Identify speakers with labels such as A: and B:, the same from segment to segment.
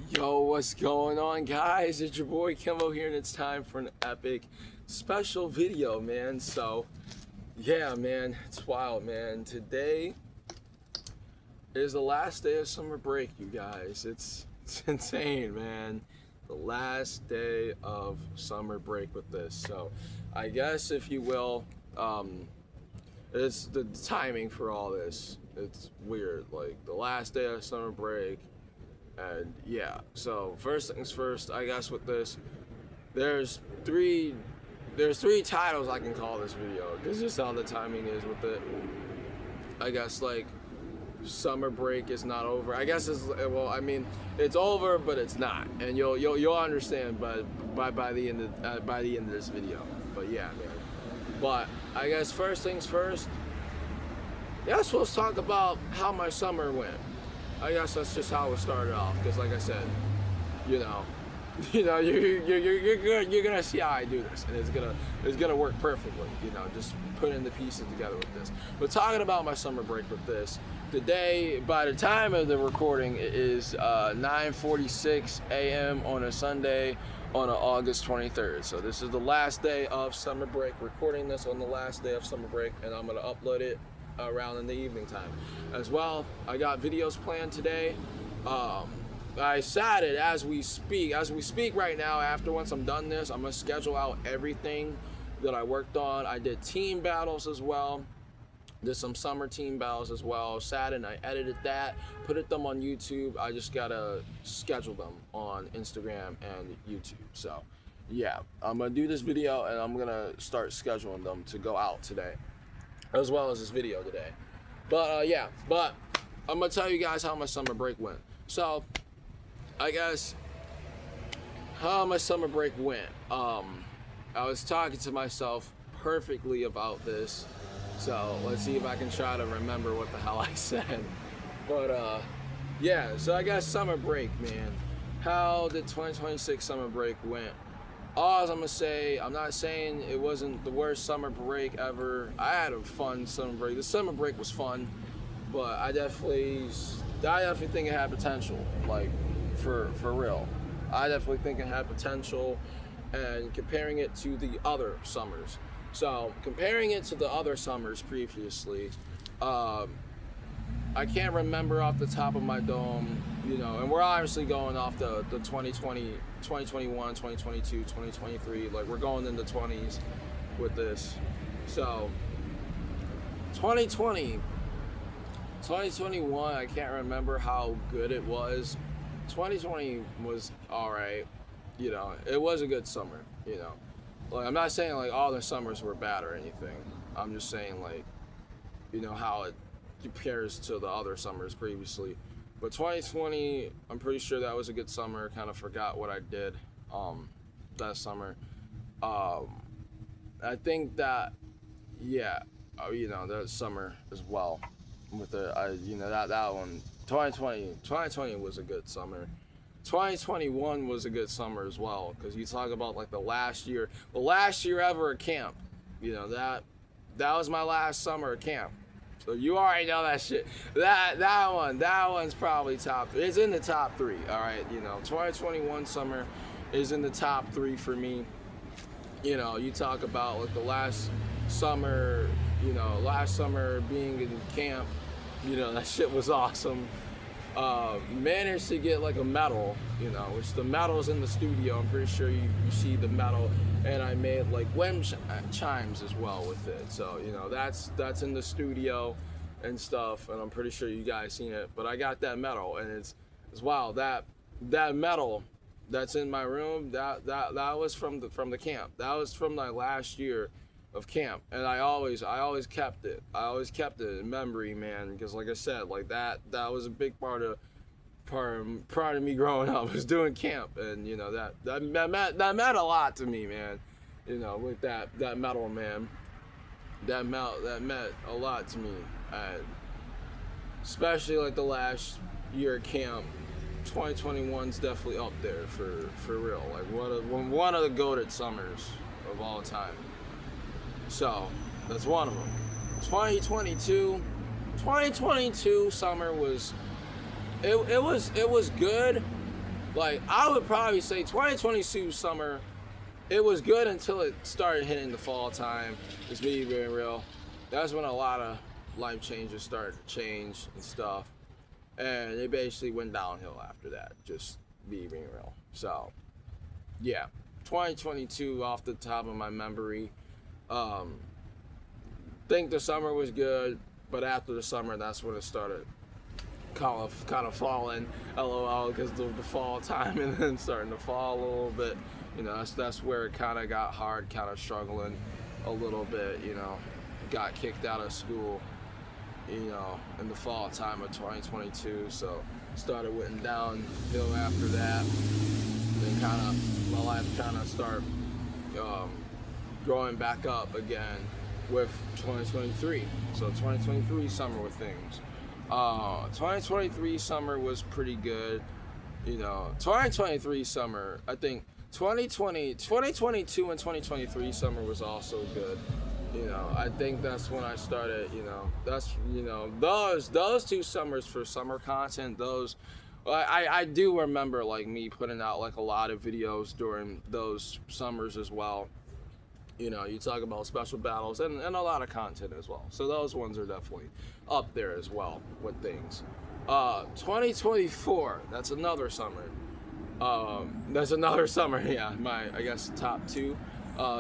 A: Yo, what's going on, guys? It's your boy Kimbo here, and it's time for an epic special video, man. So, yeah, man, it's wild, man. Today is the last day of summer break, you guys. It's insane, man. The last day of summer break with this. So, I guess, if you will, it's the timing for all this. It's weird. Like, the last day of summer break. And yeah, so first things first, I guess with this, there's three titles I can call this video, because just how the timing is with it. I guess like summer break is not over. I guess it's, well, I mean, it's over, but it's not, and you'll understand by the end of this video. But yeah, man. But I guess first things first. Yes, let's talk about how my summer went. I guess that's just how it started off, because like I said, you're gonna see how I do this, and it's gonna work perfectly. Just putting the pieces together with this. But talking about my summer break with this, today, by the time of the recording, it is 9:46 a.m. on a Sunday on August 23rd. So this is the last day of summer break. Recording this on the last day of summer break, and I'm gonna upload it around in the evening time as well. I got videos planned today. I sat it as we speak right now. After, once I'm done this, I'm gonna schedule out everything that I worked on. I did team battles as well, did some summer team battles as well. Sat and I edited that, put them on YouTube. I just gotta schedule them on Instagram and YouTube. So yeah, I'm gonna do this video, and I'm gonna start scheduling them to go out today, as well as this video today. But yeah, but I'm gonna tell you guys how my summer break went. So I guess how my summer break went. I was talking to myself perfectly about this, so let's see if I can try to remember what the hell I said. But yeah, so I guess summer break, man. How did 2026 summer break went? All I'm gonna say, I'm not saying it wasn't the worst summer break ever. I had a fun summer break. The summer break was fun, but I definitely think it had potential. Like, for real. I definitely think it had potential, and comparing it to the other summers. So comparing it to the other summers previously, I can't remember off the top of my dome, and we're obviously going off the 2020, 2021, 2022, 2023, like we're going in the 20s with this. So 2020, 2021, I can't remember how good it was. 2020 was alright, it was a good summer, Like, I'm not saying like all the summers were bad or anything. I'm just saying, like, how it compares to the other summers previously. But 2020, I'm pretty sure that was a good summer. Kind of forgot what I did that summer. I think that, yeah, that summer as well with that one. 2020 was a good summer. 2021 was a good summer as well, because you talk about like the last year ever at camp. That was my last summer at camp. So you already know that shit. That one's probably top. It's in the top 3. All right, 2021 summer is in the top 3 for me. You talk about like the last summer being in camp. That shit was awesome. Managed to get like a medal, which the medal's in the studio. I'm pretty sure you see the medal, and I made like wind chimes as well with it. So that's in the studio and stuff, and I'm pretty sure you guys seen it. But I got that medal, and it's wow, that medal that's in my room, that was from the camp. That was from my last year of camp, and I always kept it. I always kept it in memory, man, because like I said, like that was a big part of me growing up, was doing camp, and that meant a lot to me, man. With that medal, man, that meant a lot to me, and especially like the last year of camp. 2021's definitely up there for real, like one of the goated summers of all time. So that's one of them. 2022 summer was it was good, Like, I would probably say 2022 summer, it was good until it started hitting the fall time. It's me being real. That's when a lot of life changes started to change and stuff. And it basically went downhill after that, just me being real. So, yeah. 2022 off the top of my memory. Think the summer was good, but after the summer, that's when it started kind of falling, lol, because the fall time and then starting to fall a little bit. You know, that's where it kind of got hard, kind of struggling a little bit. You know, got kicked out of school, you know, in the fall time of 2022. So started went downhill after that. Then kind of my life kind of started growing back up again with 2023. So 2023 summer with things. 2023 summer was pretty good. You know, 2023 summer, I think 2022 and 2023 summer was also good. You know, I think that's when I started, you know, that's, you know, those two summers for summer content, those, I do remember like me putting out like a lot of videos during those summers as well. You know, you talk about special battles and a lot of content as well. So those ones are definitely up there as well with things. 2024, that's another summer. Yeah, I guess top two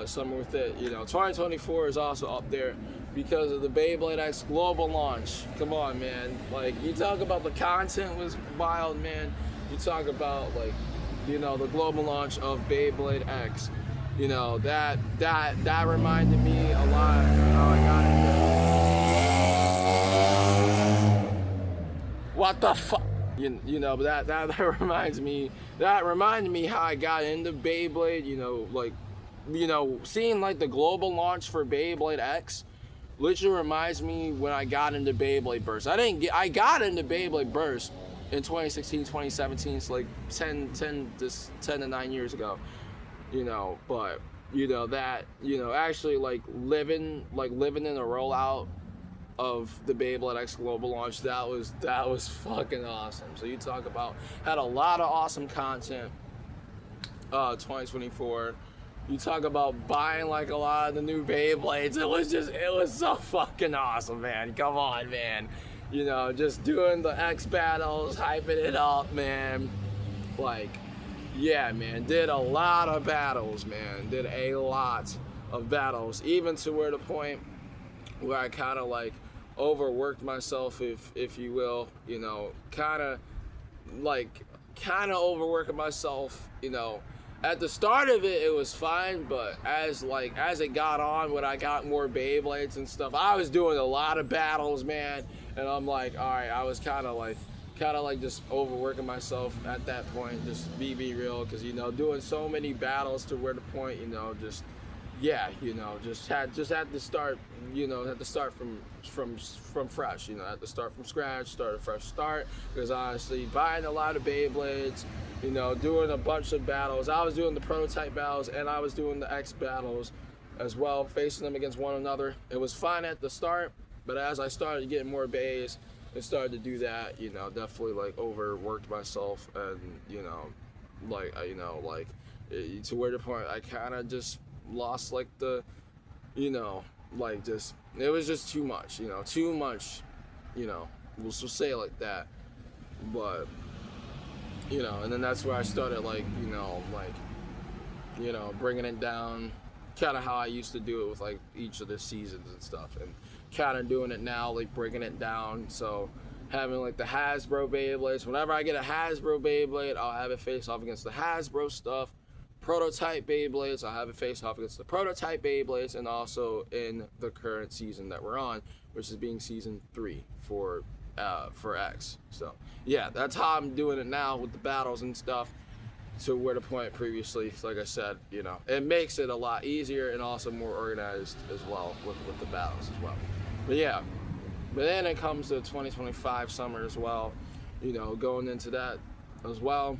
A: summer with it. You know, 2024 is also up there because of the Beyblade X global launch. Come on, man. Like, you talk about the content was wild, man. You talk about, like, you know, the global launch of Beyblade X. You know, that reminded me a lot of how I got into. What the fuck? You know, but that reminded me how I got into Beyblade. You know, like, you know, seeing like the global launch for Beyblade X literally reminds me when I got into Beyblade Burst. I got into Beyblade Burst in 2016, 2017, so like 10 to 9 years ago. You know, but you know that, you know, actually like living in the rollout of the Beyblade X global launch, that was fucking awesome. So you talk about, had a lot of awesome content. 2024, you talk about buying like a lot of the new Beyblades. It was so fucking awesome, man. Come on, man. You know, just doing the X battles, hyping it up, man. Like, yeah, man, did a lot of battles, man. Did a lot of battles, even to where the point where I kind of like overworked myself, if you will. You know, kind of overworking myself. You know, at the start of it, it was fine, but as it got on, when I got more Beyblades and stuff, I was doing a lot of battles, man. And I'm like, all right, I was kind of like just overworking myself at that point, just be real, because, you know, doing so many battles to where the point, you know, just, yeah, you know, just had to start, you know, from fresh, you know, had to start from scratch, start a fresh start, because honestly, buying a lot of Beyblades, you know, doing a bunch of battles, I was doing the prototype battles, and I was doing the X battles as well, facing them against one another. It was fine at the start, but as I started getting more bays, and started to do that, you know, definitely like overworked myself, and you know, to where the point I kind of just lost like the, you know, like just, it was just too much, you know, we'll say it like that. But you know, and then that's where I started like, you know, bringing it down, kind of how I used to do it with like each of the seasons and stuff, and kind of doing it now, like breaking it down. So having like the Hasbro Beyblades, whenever I get a Hasbro Beyblade, I'll have it face off against the Hasbro stuff. Prototype Beyblades, I'll have it face off against the prototype Beyblades, and also in the current season that we're on, which is being season 3 for X. So yeah, that's how I'm doing it now with the battles and stuff. To where the point previously, like I said, you know, it makes it a lot easier and also more organized as well with the battles as well. But yeah, but then it comes to 2025 summer as well, you know, going into that as well.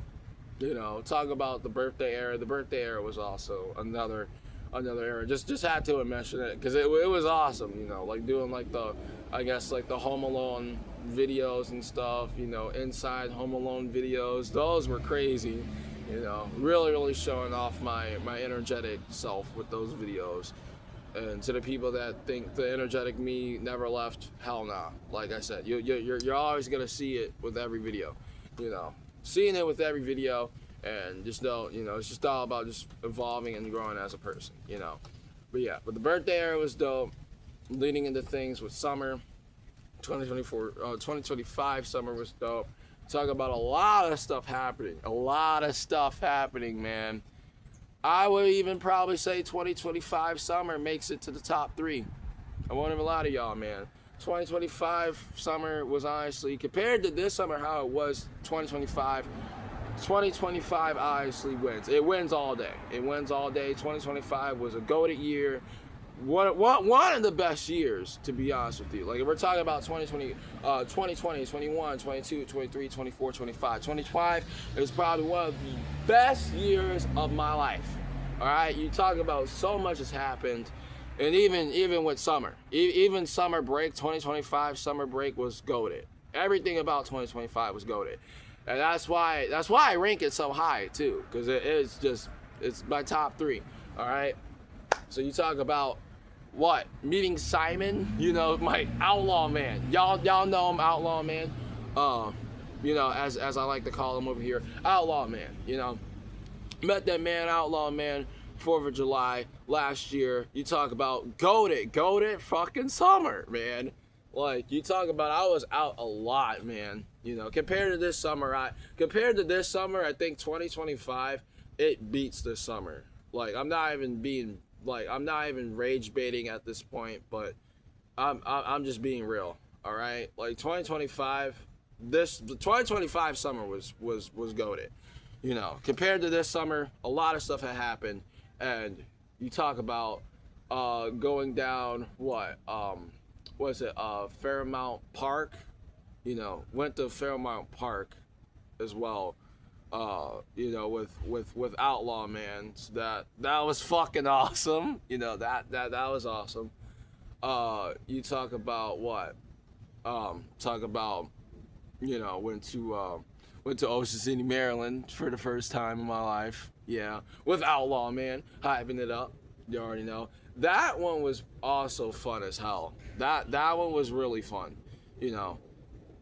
A: You know, talk about the birthday era. The birthday era was also another era. Just had to mention it because it was awesome, you know, like doing like the, I guess like the Home Alone videos and stuff, you know, inside Home Alone videos. Those were crazy, you know, really showing off my energetic self with those videos. And to the people that think the energetic me never left, hell nah. Like I said, you're always gonna see it with every video, you know, seeing it with every video, and just know, you know, it's just all about just evolving and growing as a person, you know. But yeah, but the birthday era was dope. Leading into things with summer, 2025 summer was dope. Talk about a lot of stuff happening, man. I would even probably say 2025 summer makes it to the top 3. I won't even lie to y'all, man. 2025 summer was honestly, compared to this summer how it was 2025 honestly wins. It wins all day. 2025 was a goated year. One of the best years, to be honest with you. Like, if we're talking about 2020, 21, 22, 23, 24, 25. 2025 is probably one of the best years of my life. All right? You talk about so much has happened. And even with summer. Even summer break, 2025 summer break was goated. Everything about 2025 was goated. And that's why I rank it so high, too. Because it's my top 3. All right? So you talk about what? Meeting Simon, you know, my outlaw man. Y'all know him, outlaw man. You know, as I like to call him over here, outlaw man. You know, met that man, outlaw man, 4th of July last year. You talk about goated fucking summer, man. Like, you talk about, I was out a lot, man. You know, compared to this summer, I think 2025 it beats this summer. Like, I'm not even rage baiting at this point, but I'm just being real. All right, like 2025 summer was goated. You know, compared to this summer, a lot of stuff had happened, and you talk about going down Fairmount Park. You know, went to Fairmount Park as well. You know, with Outlaw Man. So that was fucking awesome. You know, that was awesome. You talk about what? You know, went to Ocean City, Maryland for the first time in my life. Yeah, with Outlaw Man, hyping it up. You already know. That one was also fun as hell. That one was really fun. You know,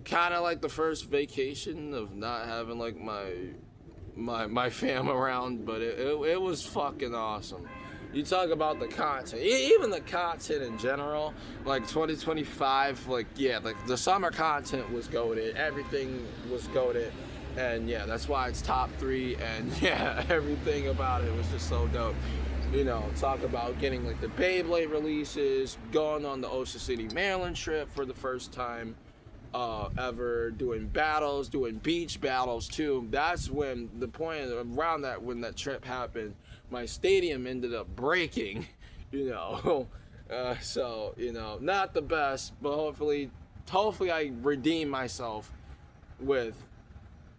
A: kind of like the first vacation of not having like my fam around, but it was fucking awesome. You talk about the content, even the content in general, like 2025, like, yeah, like the summer content was goated, everything was goated, and yeah, that's why it's top 3, and yeah, everything about it was just so dope. You know, talk about getting like the Beyblade releases, going on the Ocean City, Maryland trip for the first time ever, doing battles, doing beach battles too. That's when the point around that, when that trip happened, my stadium ended up breaking, you know. So, you know, not the best, but hopefully I redeem myself with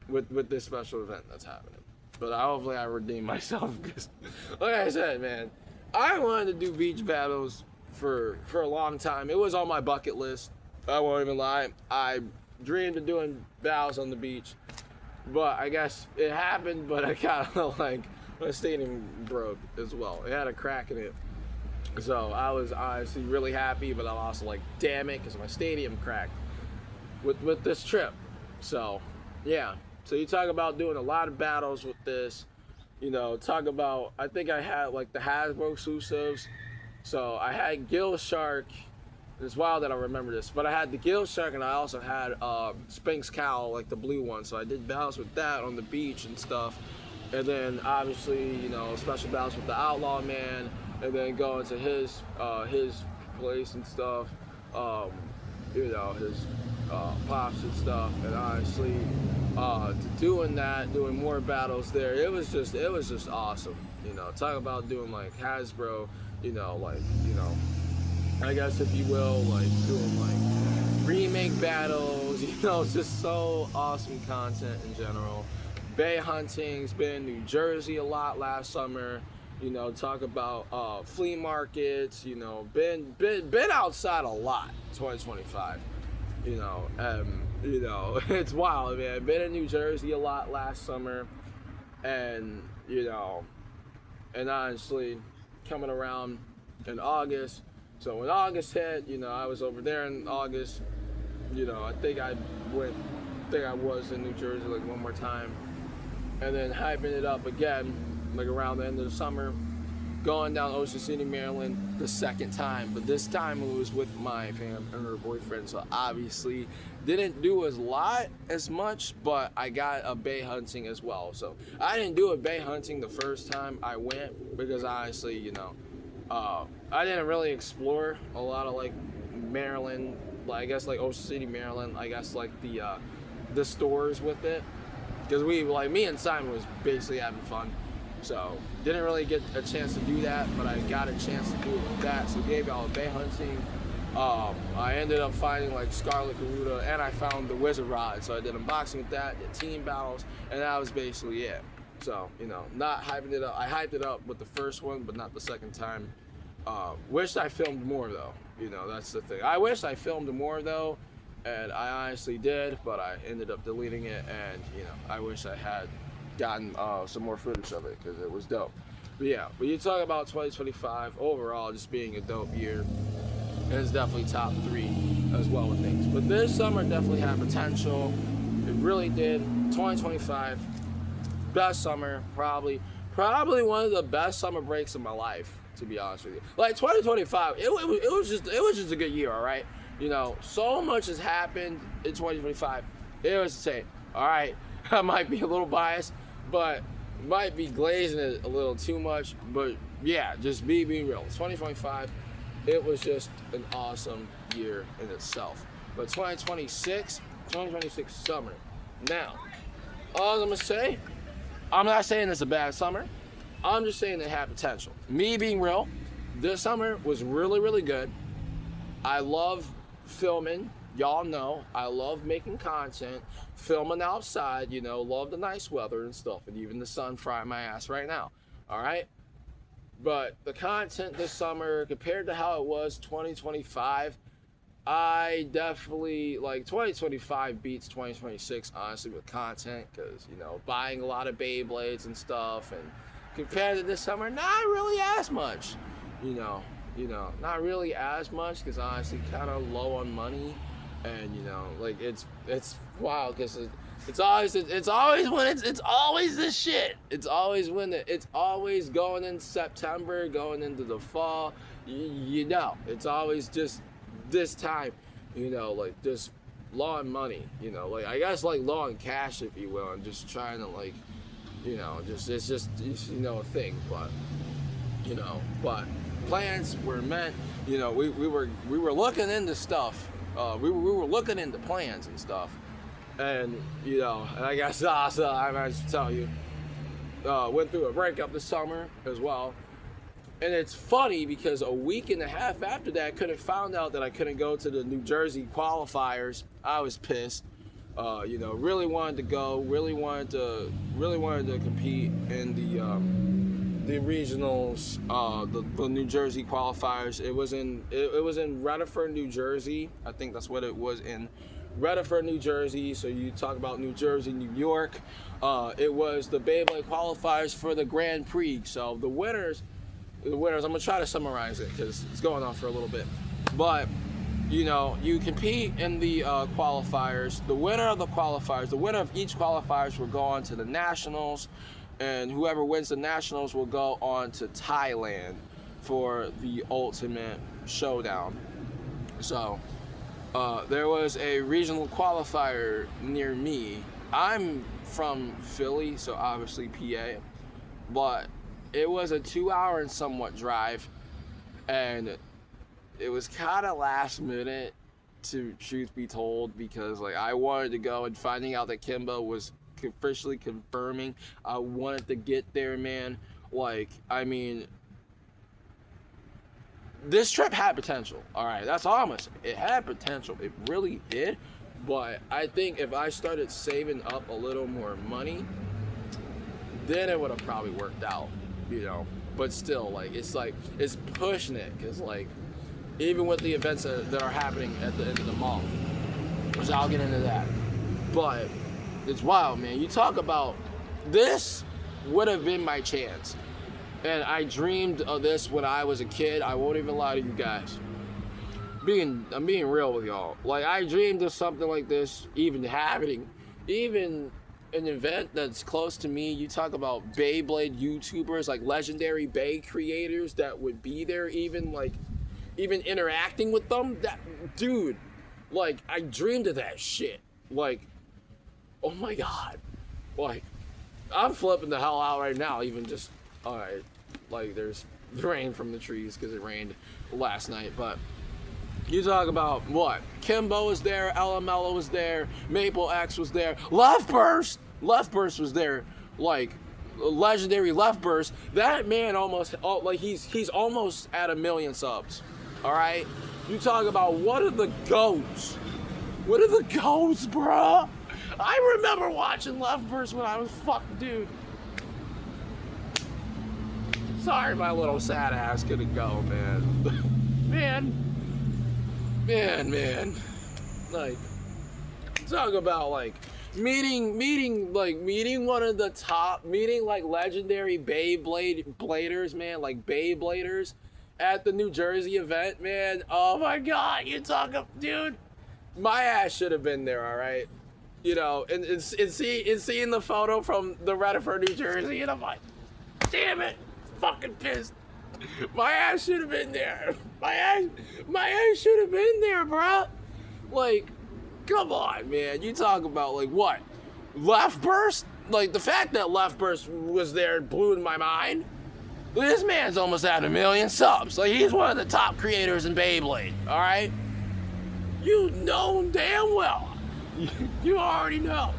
A: this special event that's happening. But hopefully I redeem myself, because, like I said, man, I wanted to do beach battles for a long time. It was on my bucket list. I won't even lie. I dreamed of doing battles on the beach, but I guess it happened. But I kind of like, my stadium broke as well. It had a crack in it, so I was honestly really happy. But I'm also like, damn it, because my stadium cracked with this trip. So yeah. So you talk about doing a lot of battles with this. You know, talk about, I think I had like the Hasbro exclusives. So I had Gill Shark. It's wild that I remember this, but I had the Gill Shark, and I also had Sphinx Cowl, like the blue one. So I did battles with that on the beach and stuff. And then obviously, you know, special battles with the Outlaw Man, and then going to his place and stuff. You know, his pops and stuff. And honestly, doing more battles there, it was just awesome. You know, talk about doing like Hasbro, you know, like, you know, I guess if you will, like doing like remake battles, you know, just so awesome content in general. Bay hunting's been in New Jersey a lot last summer. You know, talk about flea markets. You know, been outside a lot. 2025. It's wild, man. I've been in New Jersey a lot last summer, and and honestly, coming around in August. So when August hit, I was over there in August. I think I was in New Jersey like one more time, and then hyping it up again, like around the end of the summer, going down Ocean City, Maryland the second time, but this time it was with my fam and her boyfriend, so obviously didn't do as much, but I got a bay hunting as well. So I didn't do a bay hunting the first time I went because honestly, I didn't really explore a lot of like Maryland, like I guess like Ocean City, Maryland, I guess like the stores with it, because me and Simon was basically having fun. So didn't really get a chance to do that, but I got a chance to do it with that. So gave y'all a bay hunting. I ended up finding like Scarlet Garuda, and I found the Wizard Rod. So I did unboxing with that, did team battles, and that was basically it. So, not hyping it up. I hyped it up with the first one, but not the second time. Wish I filmed more though. That's the thing. I wish I filmed more though, and I honestly did, but I ended up deleting it, and I wish I had gotten some more footage of it because it was dope. But yeah, when you talk about 2025 overall just being a dope year, it's definitely top 3 as well with things. But this summer definitely had potential. It really did. 2025, best summer, probably one of the best summer breaks of my life, to be honest with you. Like 2025, it was just a good year, all right? So much has happened in 2025. It was insane. All right, I might be a little biased, but might be glazing it a little too much. But yeah, just being real. 2025, it was just an awesome year in itself. But 2026 summer. Now, all I'm gonna say, I'm not saying it's a bad summer. I'm just saying it had potential. Me being real, this summer was really, really good. I love filming. Y'all know I love making content, filming outside, love the nice weather and stuff, and even the sun frying my ass right now. All right? But the content this summer, compared to how it was 2025, I definitely, 2025 beats 2026, honestly, with content, because, buying a lot of Beyblades and stuff, and compared to this summer, not really as much, not really as much, because honestly, kind of low on money, and, it's wild, because it's always this shit. It's always going in September, going into the fall. It's always just this time, just low on money. I guess low on cash, if you will, and just trying to it's just a thing. But plans were meant. We were looking into stuff. We were looking into plans and stuff. And, and I guess I might tell you, went through a breakup this summer as well. And it's funny because a week and a half after that, I couldn't found out that I couldn't go to the New Jersey qualifiers. I was pissed. Really wanted to go, really wanted to compete in the regionals, the New Jersey qualifiers. It was in Rutherford, New Jersey. I think that's what it was in. Rutherford, New Jersey. So you talk about New Jersey, New York. It was the Beyblade qualifiers for the Grand Prix. So the winners, I'm gonna try to summarize it because it's going on for a little bit. But you compete in the qualifiers. The winner of each qualifiers will go on to the nationals, and whoever wins the nationals will go on to Thailand for the ultimate showdown. So there was a regional qualifier near me. I'm from Philly, so obviously PA, but it was a 2-hour and somewhat drive, and it was kind of last minute, to truth be told, because I wanted to go, and finding out that Kimbo was officially confirming, I wanted to get there, man. This trip had potential. All right, that's all I'm gonna say. It had potential. It really did. But I think if I started saving up a little more money, then it would have probably worked out, But still, it's pushing it, because even with the events that are happening at the end of the month, So I'll get into that. But it's wild, man. You talk about this would have been my chance. And I dreamed of this when I was a kid. I won't even lie to you guys. I'm being real with y'all. Like, I dreamed of something like this even happening. Even an event that's close to me. You talk about Beyblade YouTubers, like legendary Bey creators that would be there, even interacting with them. That dude, like, I dreamed of that shit. Like, oh my god. Like, I'm flipping the hell out right now, even just, alright, like, there's rain from the trees because it rained last night, but you talk about what? Kimbo was there, LML was there, Maple X was there, Left Burst was there, like, legendary Left Burst. That man almost, like, he's almost at 1 million subs, alright? You talk about what are the goats? What are the goats, bruh? I remember watching Left Burst when I was fucked, dude. Sorry, my little sad ass couldn't go, man. man. Like, talk about like meeting one of the top, like legendary Beybladers, man, like Beybladers at the New Jersey event, man. Oh my god, you talk about, dude. My ass should have been there, all right. You know, and seeing the photo from the Redford, New Jersey, and I'm like, damn it, fucking pissed. My ass should have been there. My ass should have been there, bro. Like, come on, man. You talk about like what? Left Burst? Like, the fact that Left Burst was there blew my mind. This man's almost at 1 million subs. Like, he's one of the top creators in Beyblade, all right? You know damn well. You already know.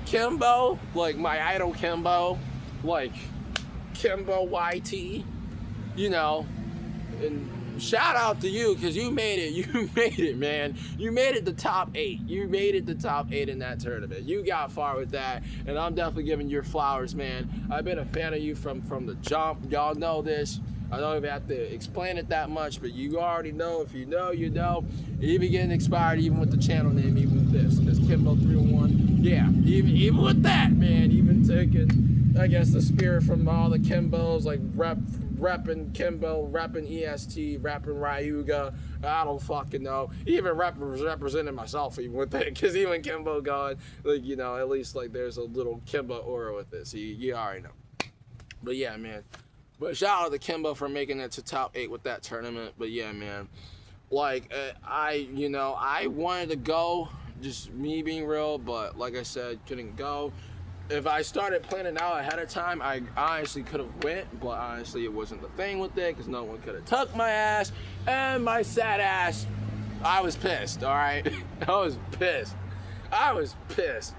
A: Kimbo, like my idol Kimbo, like Kimbo YT, you know, and shout out to you because you made it, man. You made it the top 8. You made it the top 8 in that tournament. You got far with that, and I'm definitely giving you your flowers, man. I've been a fan of you from the jump. Y'all know this. I don't even have to explain it that much, but you already know. If you know, you know. Even getting expired, even with the channel name, even with this, because Kimbo 301, yeah, even with that, man, even taking, I guess, the spirit from all the Kimbos, like repping Kimbo, repping EST, repping Ryuga, I don't fucking know. Even representing myself even with it, because even Kimbo going, like, you know, at least like there's a little Kimbo aura with this. You already know. But yeah, man. But shout out to Kimbo for making it to top 8 with that tournament. But yeah, man, like I wanted to go, just me being real, but like I said, couldn't go. If I started planning out ahead of time, I honestly could have went, but honestly it wasn't the thing with it because no one could have tucked my ass, and my sad ass, I was pissed, all right? I was pissed,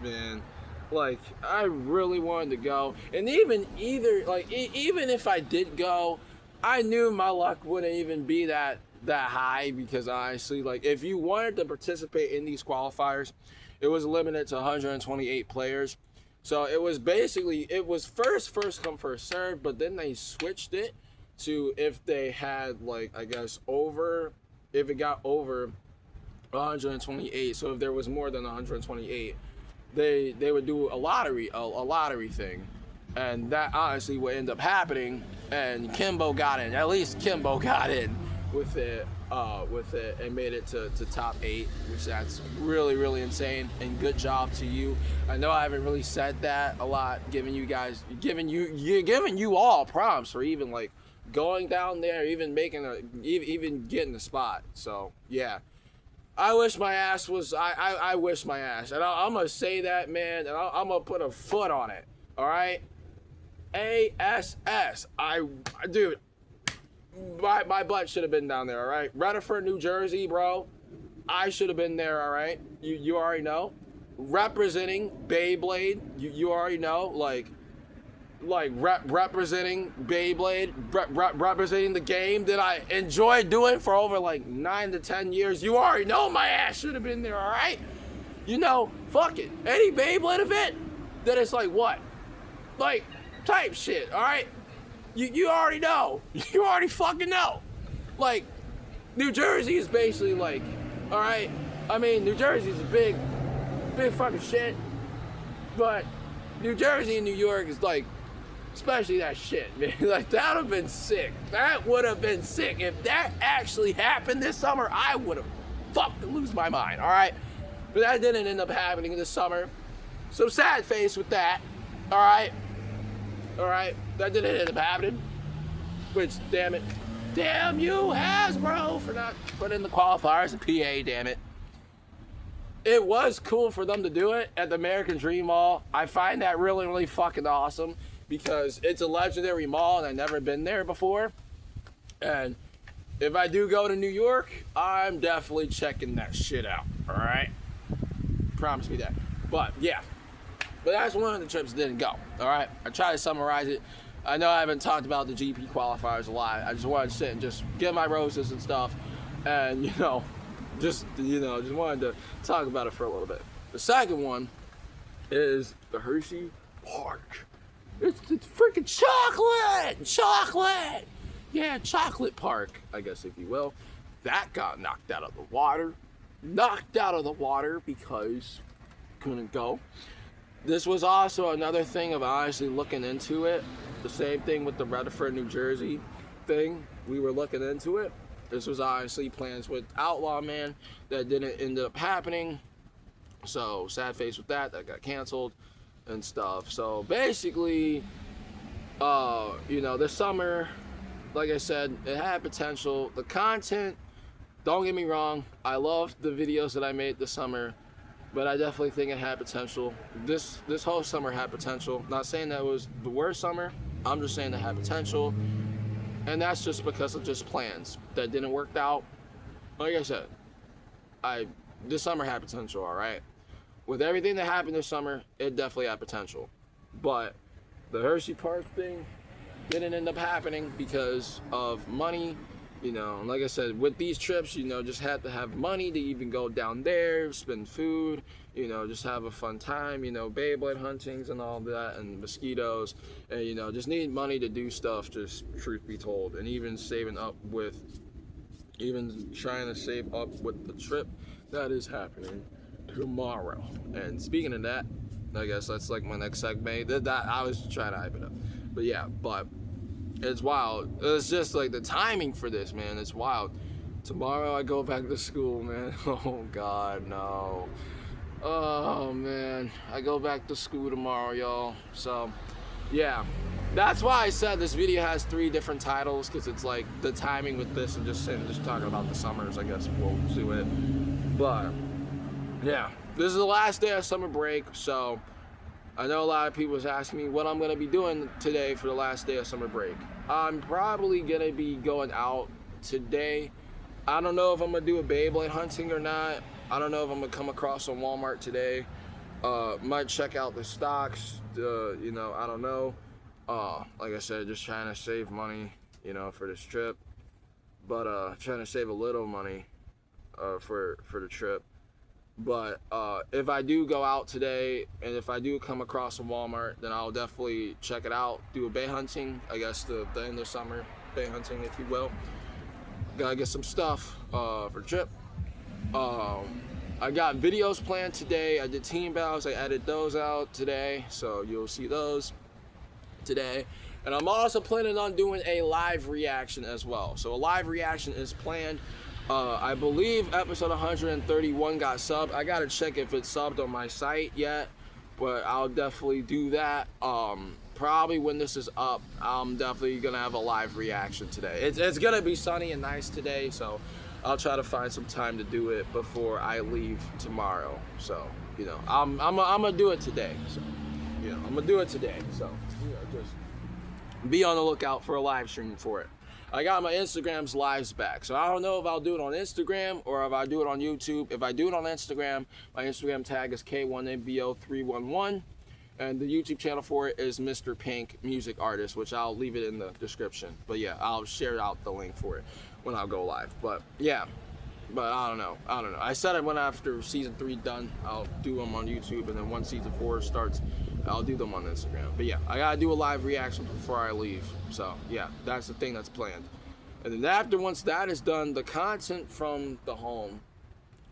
A: man. Like, I really wanted to go, and even if I did go, I knew my luck wouldn't even be that high, because honestly, like, if you wanted to participate in these qualifiers, it was limited to 128 players. So it was basically, it was first come, first serve, but then they switched it to if they had, like, I guess, if it got over 128, so if there was more than 128, they would do a lottery thing, and that honestly would end up happening, and Kimbo got in. At least Kimbo got in with it, and made it to top 8, which that's really, really insane, and good job to you. I know I haven't really said that a lot, giving you all prompts for even like going down there, even even getting the spot. So yeah. I wish my ass was, I wish my ass, and I'm gonna say that, man, and I'm gonna put a foot on it, all right? ASS, dude, my butt should have been down there, all right? Redford, New Jersey, bro, I should have been there, all right? You already know. Representing Beyblade, you already know, like representing Beyblade, representing the game that I enjoyed doing for over like 9 to 10 years. You already know my ass should have been there, all right? You know, fuck it. Any Beyblade event that it's like what? Like, type shit, all right? You already know. You already fucking know. Like, New Jersey is basically like, all right, I mean, New Jersey's a big fucking shit, but New Jersey and New York is like, especially that shit, man. Like, that would have been sick. That would have been sick. If that actually happened this summer, I would have fucking lose my mind, all right? But that didn't end up happening this summer. So sad face with that, all right? All right, that didn't end up happening. Which, damn it. Damn you, Hasbro, for not putting the qualifiers in PA, damn it. It was cool for them to do it at the American Dream Mall. I find that really, really fucking awesome because it's a legendary mall and I've never been there before. And if I do go to New York, I'm definitely checking that shit out, all right? Promise me that. But, yeah. But that's one of the trips that didn't go, all right? I try to summarize it. I know I haven't talked about the GP qualifiers a lot. I just wanted to sit and just get my roses and stuff. And, just wanted to talk about it for a little bit. The second one is the Hershey Park. It's freaking chocolate. Yeah, chocolate park, I guess, if you will. That got knocked out of the water because couldn't go. This was also another thing of honestly looking into it. The same thing with the Rutherford, New Jersey thing. We were looking into it. This was obviously plans with Outlaw Man that didn't end up happening. So sad face with that got canceled and stuff. So basically, this summer, like I said, it had potential. The content, don't get me wrong, I loved the videos that I made this summer, but I definitely think it had potential. This whole summer had potential. Not saying that it was the worst summer, I'm just saying it had potential. And that's just because of just plans that didn't work out. Like I said, this summer had potential, all right? With everything that happened this summer, it definitely had potential. But the Hershey Park thing didn't end up happening because of money. Like I said, with these trips, just had to have money to even go down there, spend food, just have a fun time, Beyblade huntings and all that, and mosquitoes, and, just need money to do stuff, just truth be told, and even trying to save up with the trip that is happening tomorrow. And speaking of that, I guess that's like my next segment. That I was trying to hype it up. But yeah, it's wild. It's just like the timing for this, man. It's wild. Tomorrow I go back to school, man. Oh God, no. Oh man, I go back to school tomorrow, y'all. So, yeah. That's why I said this video has 3 different titles, because it's like the timing with this and just talking about the summers, I guess we'll do it. But, yeah. This is the last day of summer break, so I know a lot of people was asking me what I'm going to be doing today for the last day of summer break. I'm probably going to be going out today. I don't know if I'm going to do a Beyblade hunting or not. I don't know if I'm going to come across a Walmart today. Might check out the stocks, I don't know. Like I said, just trying to save money, for this trip. But trying to save a little money for the trip. But if I do go out today, and if I do come across a Walmart, then I'll definitely check it out, do a bay hunting, I guess the end of summer, bay hunting, if you will. Gotta get some stuff for the trip. I got videos planned today. I did team battles, I edited those out today, so you'll see those today. And I'm also planning on doing a live reaction as well. So a live reaction is planned. I believe episode 131 got subbed. I gotta check if it's subbed on my site yet, but I'll definitely do that. Probably when this is up, I'm definitely gonna have a live reaction today. It's gonna be sunny and nice today, so I'll try to find some time to do it before I leave tomorrow. So, I'm gonna do it today. So, I'm gonna do it today. So, just be on the lookout for a live stream for it. I got my Instagram's lives back, so I don't know if I'll do it on Instagram or if I do it on YouTube. If I do it on Instagram, my Instagram tag is K1MBO311, and the YouTube channel for it is Mr. Pink Music Artist, which I'll leave it in the description. But yeah, I'll share out the link for it when I go live. But yeah, but I don't know. I said it when after season 3 done, I'll do them on YouTube, and then once season 4 starts, I'll do them on Instagram. But yeah, I gotta do a live reaction before I leave. So yeah, that's the thing that's planned. And then once that is done, the content from the home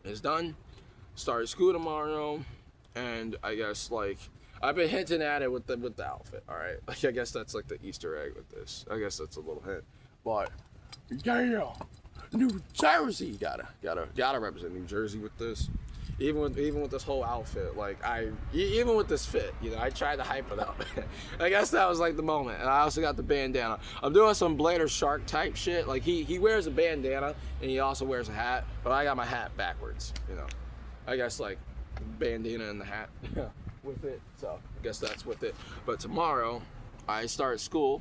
A: is done. Start school tomorrow, and I guess like I've been hinting at it with the outfit. All right, like I guess that's like the Easter egg with this. I guess that's a little hint, but yeah, New Jersey gotta represent New Jersey with this. Even with this whole outfit, like even with this fit, you know, I tried to hype it up. I guess that was like the moment, and I also got the bandana. I'm doing some Blader Shark type shit. Like he wears a bandana and he also wears a hat, but I got my hat backwards. You know, I guess like bandana and the hat with it. So I guess that's with it. But tomorrow I start school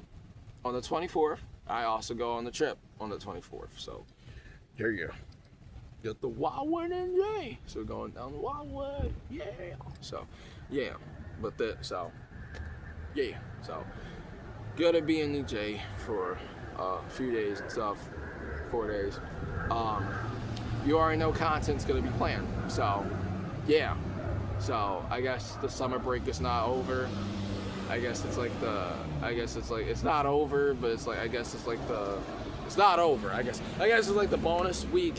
A: on the 24th. I also go on the trip on the 24th. So here you go. Got the Wildwood in J. So going down the Wildwood, yeah. So, yeah, but so gonna be in the J for a few days and stuff, 4 days. You already know content's gonna be planned. So, yeah. So I guess the summer break is not over. It's not over, but it's not over. I guess it's like the bonus week.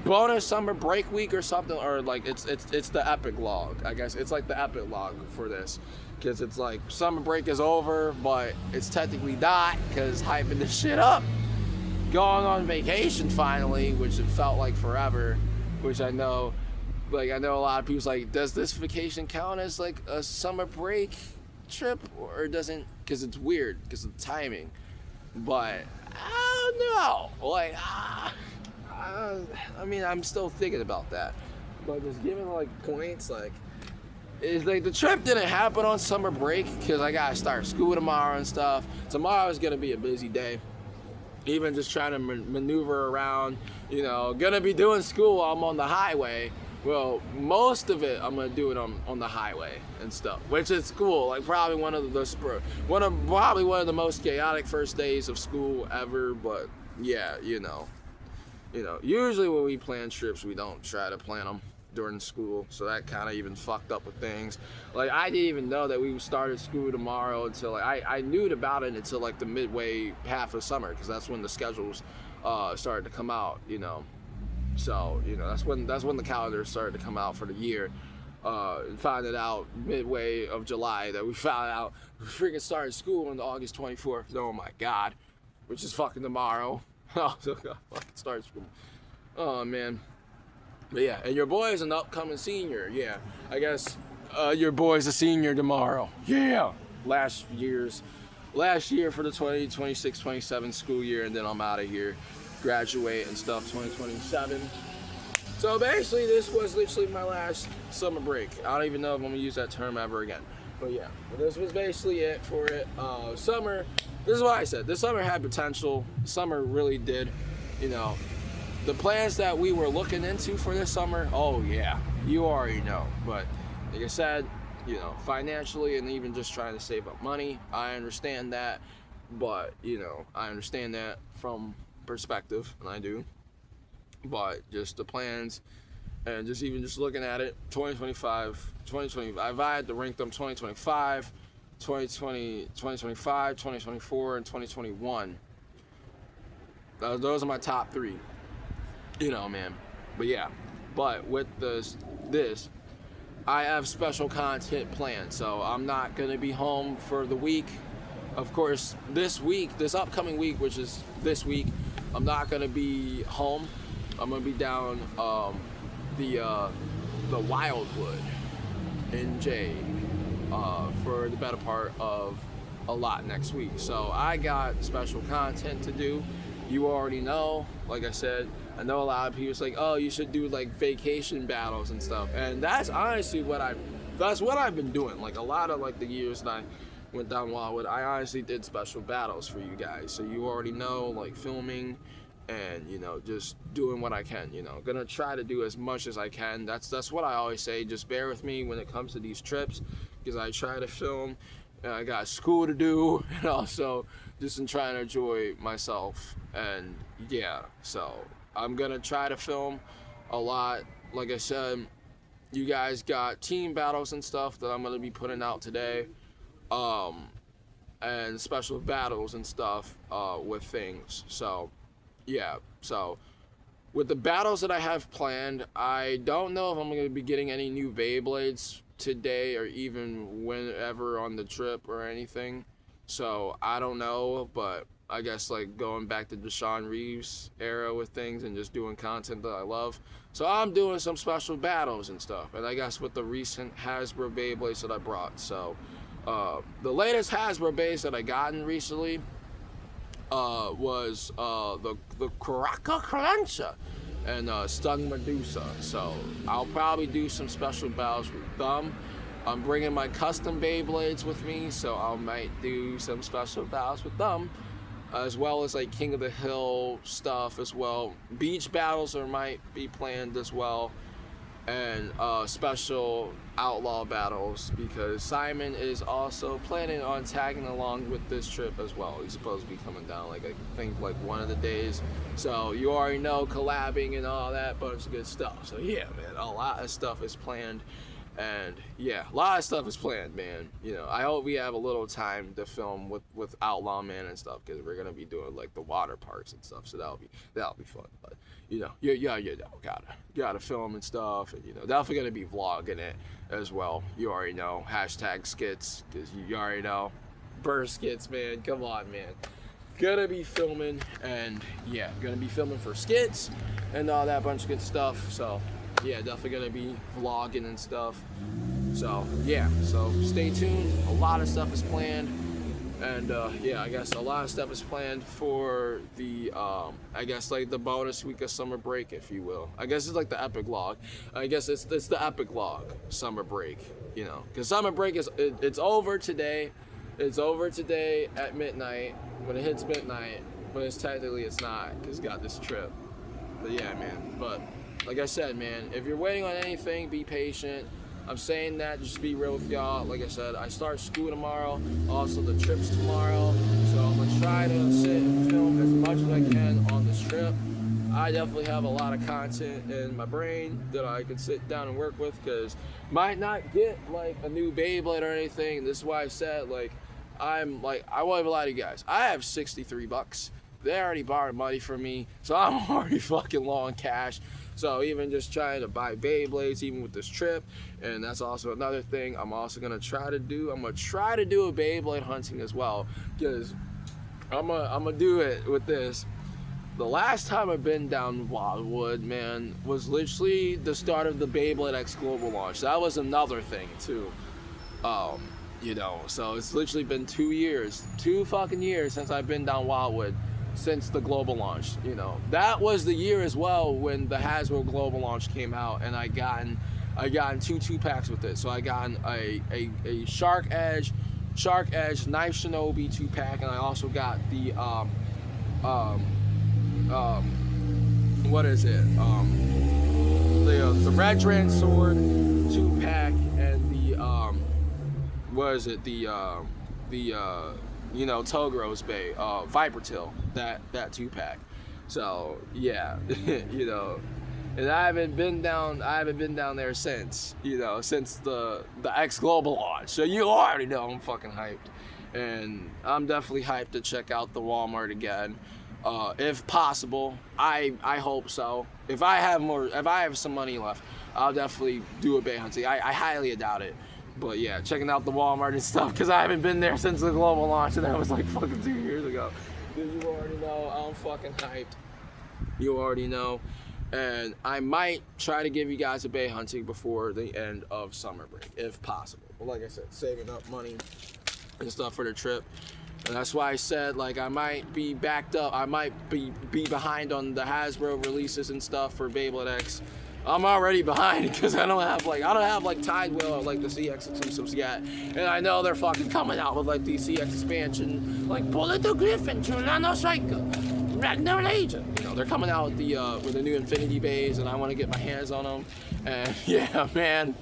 A: Bonus summer break week or something, or like it's the Epilogue. I guess it's like the Epilogue for this, because it's like summer break is over, but it's technically not, because hyping this shit up, going on vacation finally, which it felt like forever, which I know a lot of people's like, does this vacation count as like a summer break trip, or doesn't? Because it's weird because of the timing. But I don't know. Like, I mean, I'm still thinking about that. But just giving like points, like, it's like the trip didn't happen on summer break because I gotta start school tomorrow and stuff. Tomorrow is gonna be a busy day. Even just trying to maneuver around, you know, gonna be doing school. I'm on the highway. Well, most of it I'm gonna do it on the highway and stuff, which is cool. Like probably one of the most chaotic first days of school ever. But yeah, you know, usually when we plan trips, we don't try to plan them during school, so that kind of even fucked up with things. Like I didn't even know that we started school tomorrow until like, I knew about it until like the midway half of summer, because that's when the schedules started to come out, you know. So, you know, that's when the calendar started to come out for the year. Found it out midway of July that we found out we freaking started school on August 24th. Oh my God, which is fucking tomorrow. Oh, so fucking start school. Oh man. But yeah, and your boy is an upcoming senior. Yeah, I guess your boy's a senior tomorrow. Yeah. Last year for the 2026-27 school year, and then I'm out of here. Graduate and stuff 2027. So basically this was literally my last summer break. I don't even know if I'm gonna use that term ever again, but yeah, this was basically it for it. Summer, this is what I said, this summer had potential. Summer really did. You know, the plans that we were looking into for this summer, oh yeah, you already know. But like I said, you know, financially and even just trying to save up money, I understand that. But you know, I understand that from perspective, and I do, but just the plans and just even just looking at it, 2020, I had to rank them 2025, 2024, and 2021. Those are my top three, you know, man. But yeah, but with this I have special content planned, so I'm not gonna be home for the week. Of course, this upcoming week, which is this week, I'm not gonna be home. I'm gonna be down the Wildwood in J for the better part of a lot next week. So I got special content to do. You already know. Like I said, I know a lot of people like, oh, you should do like vacation battles and stuff, and that's honestly what I've been doing. Like a lot of like the years that I went down Wildwood, I honestly did special battles for you guys. So you already know, like filming and, you know, just doing what I can, you know. Gonna try to do as much as I can. That's what I always say. Just bear with me when it comes to these trips, because I try to film and I got school to do, and also just in trying to enjoy myself. And yeah, so I'm gonna try to film a lot. Like I said, you guys got team battles and stuff that I'm gonna be putting out today. And special battles and stuff with things. So yeah, so with the battles that I have planned, I don't know if I'm going to be getting any new Beyblades today or even whenever on the trip or anything. So I don't know, but I guess like going back to Deshaun Reeves era with things and just doing content that I love. So I'm doing some special battles and stuff. And I guess with the recent Hasbro Beyblades that I brought. So the latest Hasbro base that I gotten recently was the Karaka Cruncher and Stung Medusa. So I'll probably do some special battles with them. I'm bringing my custom Beyblades with me, so I might do some special battles with them, as well as like King of the Hill stuff as well. Beach battles might be planned as well, and special outlaw battles, because Simon is also planning on tagging along with this trip as well. He's supposed to be coming down like I think like one of the days, so you already know, collabing and all that bunch of good stuff. So yeah, man, a lot of stuff is planned. And yeah, a lot of stuff is planned, man. You know, I hope we have a little time to film with Outlaw Man and stuff, because we're gonna be doing like the water parks and stuff. So that'll be fun. But you know, gotta film and stuff, and you know, definitely gonna be vlogging it as well. You already know, hashtag skits, because you already know, burst skits, man. Come on, man. Gonna be filming, and yeah, gonna be filming for skits and all that bunch of good stuff. So yeah, definitely gonna be vlogging and stuff. So yeah, so stay tuned. A lot of stuff is planned, and yeah, I guess a lot of stuff is planned for the I guess like the bonus week of summer break, if you will. I guess it's like the Epilogue. I guess it's the Epilogue summer break. You know, because summer break it's over today. It's over today at midnight, when it hits midnight, but it's not, because got this trip. But yeah, man. But like I said, man, if you're waiting on anything, be patient. I'm saying that just to be real with y'all. Like I said, I start school tomorrow. Also, the trip's tomorrow. So I'm going to try to sit and film as much as I can on this trip. I definitely have a lot of content in my brain that I can sit down and work with, because might not get like a new Beyblade or anything. This is why I said, like, I won't even lie to you guys. I have $63. They already borrowed money from me, so I'm already fucking low on cash. So even just trying to buy Beyblades, even with this trip, and that's also another thing I'm also gonna try to do. I'm gonna try to do a Beyblade hunting as well, because I'm gonna do it with this. The last time I've been down WILDWOOD, man, was literally the start of the Beyblade X Global launch. That was another thing too. You know, so it's literally been 2 fucking years since I've been down WILDWOOD, since the global launch. You know, that was the year as well when the Hasbro global launch came out, and I gotten 2 packs with it. So I gotten a Shark Edge Knife Shinobi 2-pack, and I also got the what is it, the Red Dran Sword 2-pack, and the what is it, the you know, Togro's Bay, Viper Tail, that 2-pack. So yeah, you know, and I haven't been down there since, you know, since the X Global launch. So you already know I'm fucking hyped, and I'm definitely hyped to check out the Walmart again, if possible. I hope so. If I have some money left, I'll definitely do a bay hunting. I highly doubt it. But yeah, checking out the Walmart and stuff, because I haven't been there since the global launch, and that was like fucking 2 years ago. You already know, I'm fucking hyped. You already know. And I might try to give you guys a bay hunting before the end of summer break, if possible. But like I said, saving up money and stuff for the trip. And that's why I said, like, I might be backed up. I might be behind on the Hasbro releases and stuff for Beyblade X. I'm already behind, because I don't have like Tidewheel or like the CX exclusives yet, and I know they're fucking coming out with like the CX expansion, like Bullet the Griffin, Tornado Striker, Ragnar Laser. You know, they're coming out with the new Infinity Bays, and I want to get my hands on them. And yeah, man,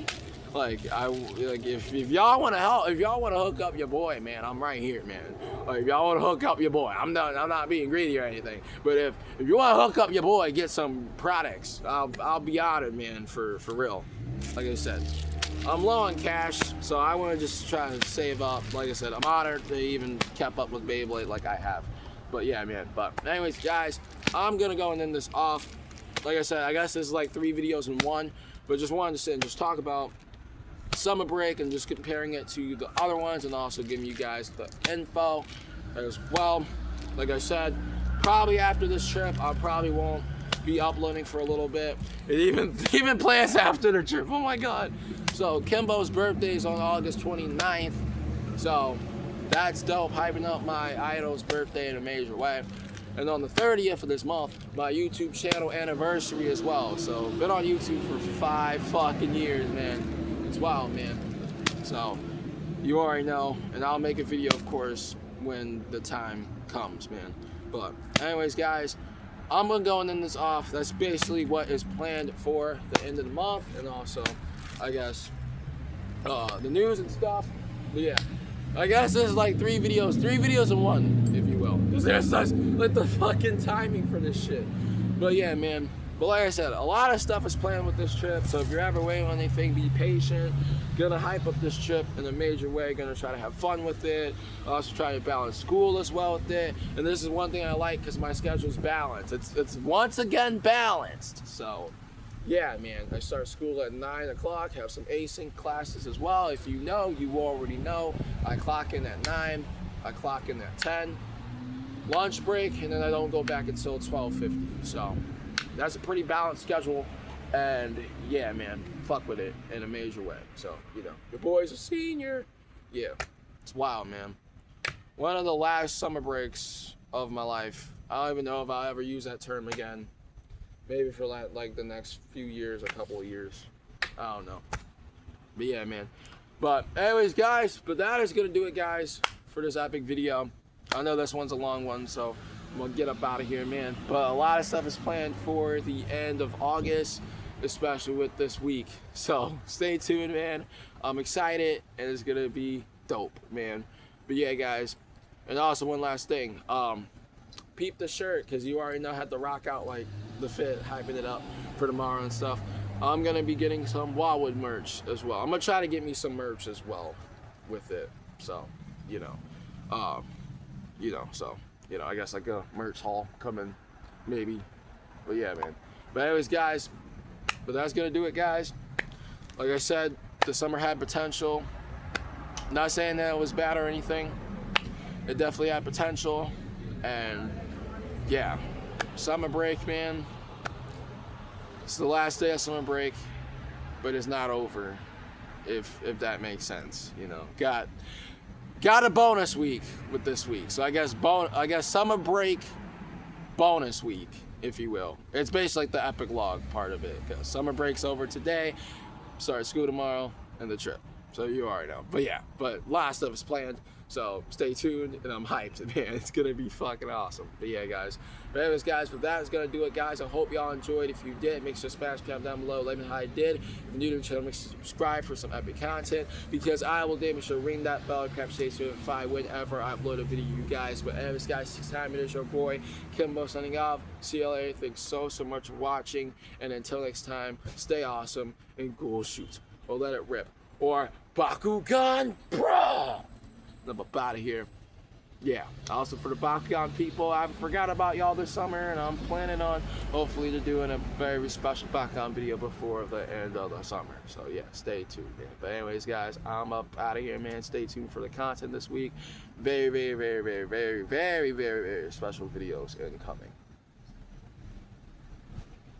A: if y'all want to help, if y'all want to hook up your boy, man, I'm right here, man. Like, if y'all want to hook up your boy, I'm not being greedy or anything, but if you want to hook up your boy, get some products, I'll be honored, man, for real. Like I said, I'm low on cash, so I want to just try to save up. Like I said, I'm honored to even kept up with Beyblade like I have. But yeah, man. But anyways, guys, I'm gonna go and end this off. like I said, I guess this is like 3 videos in one, but just wanted to sit and just talk about summer break and just comparing it to the other ones, and also giving you guys the info as well. Like I said, probably after this trip, I probably won't be uploading for a little bit. It even plans after the trip. Oh my god. So Kimbo's birthday is on August 29th. So that's dope, hyping up my idol's birthday in a major way. And on the 30th of this month, my YouTube channel anniversary as well. So been on YouTube for 5 fucking years, man. It's wild, man. So you already know, and I'll make a video, of course, when the time comes, man. But anyways, guys, I'm gonna go and end this off. That's basically what is planned for the end of the month, and also, I guess, the news and stuff. But yeah, I guess this is like 3 videos in one, if you will. Because there's such like the fucking timing for this shit. But yeah, man. But like I said, a lot of stuff is planned with this trip. So if you're ever waiting on anything, be patient. Gonna hype up this trip in a major way. Gonna try to have fun with it. Also try to balance school as well with it. And this is one thing I like because my schedule's balanced. It's once again balanced. So yeah, man. I start school at 9 o'clock. Have some async classes as well. If you know, you already know. I clock in at 9. I clock in at 10. Lunch break, and then I don't go back until 12:50. So that's a pretty balanced schedule, and yeah, man, fuck with it in a major way. So, you know, your boy's a senior. Yeah, it's wild, man. One of the last summer breaks of my life. I don't even know if I'll ever use that term again. Maybe for like the next few years, a couple of years. I don't know. But yeah, man. But anyways, guys, but that is gonna do it, guys, for this epic video. I know this one's a long one, so I'm gonna get up out of here, man. But a lot of stuff is planned for the end of August, especially with this week. So stay tuned, man. I'm excited, and it's gonna be dope, man. But yeah, guys. And also one last thing. Peep the shirt, because you already know how to rock out like the fit, hyping it up for tomorrow and stuff. I'm gonna be getting some WILDWOOD merch as well. I'm gonna try to get me some merch as well with it. So, you know, I guess like a merch haul coming, maybe. But yeah, man. But anyways, guys, but that's gonna do it, guys. Like I said, the summer had potential. Not saying that it was bad or anything. It definitely had potential, and yeah, summer break, man. It's the last day of summer break, but it's not over. If that makes sense, you know. Got a bonus week with this week, so I guess summer break bonus week, if you will. It's basically like the Epilogue part of it, because summer break's over today, start school tomorrow, and the trip. So you already know. But yeah, but a lot of stuff is planned, so stay tuned, and I'm hyped, man. It's gonna be fucking awesome. But yeah, guys. But anyways, guys, but that is gonna do it, guys. I hope y'all enjoyed. If you did, make sure to smash the down below. Let me know how you did. If you're new to the channel, make sure to subscribe for some epic content, because I will make sure to ring that bell and capture stay tuned whenever I upload a video, you guys. But anyways, guys, this time it is your boy Kimbo signing off. See y'all later. Thanks so much for watching, and until next time, stay awesome and go shoot or let it rip or Bakugan, bro. I'm up out of here. Yeah, also for the Bakugan people, I forgot about y'all this summer, and I'm planning on hopefully to doing a very special Bakugan video before the end of the summer. So yeah, stay tuned, man. But anyways, guys, I'm up out of here, man. Stay tuned for the content this week. Very, very, very, very, very, very, very, very special videos incoming.